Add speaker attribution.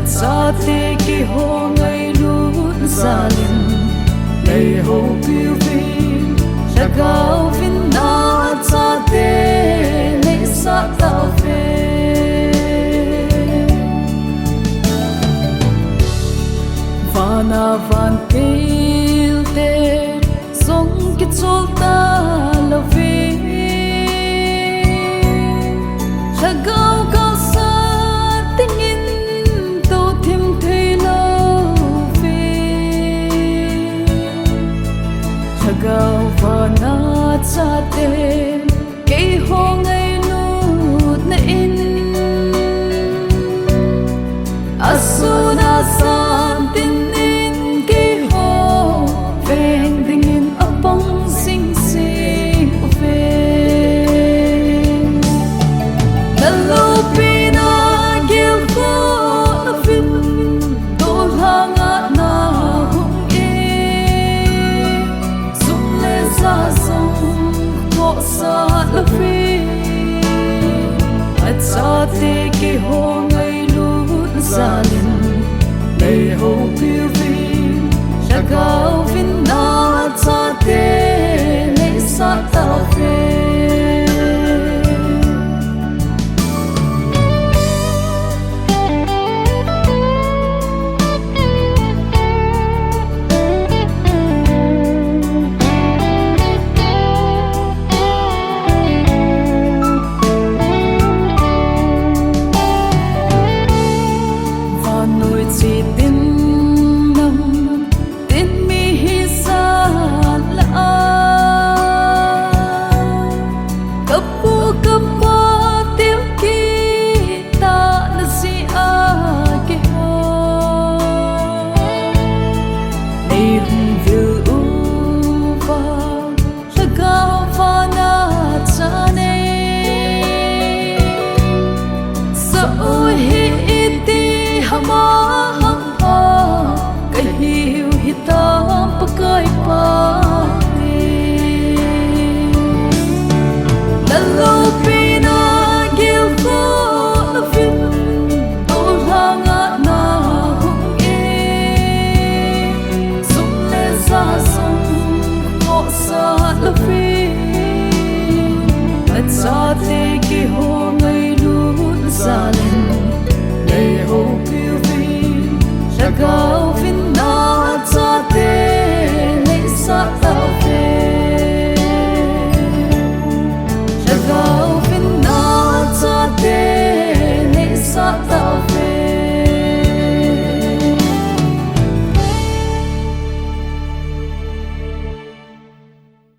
Speaker 1: Sa thế ki ho ngày luôn xa lên ngày hồ phiêu phiêu là cao vinh na sa thế ngày sa tao về vana van kêu te song ki chol ta lo ve là cao cao sa tình gao và na cha te cây ho ngày nút na in asuna san tin in cây ho veng ding in apong sing sing ve na lo pina gil ko na fin do hanga na sa la phi at sa te ki ho ngày lut sa lên ngày ho phiêu phiêu là cao vinh na sa te ngày sa tao về hama hang pa kahiu hitam pakai pa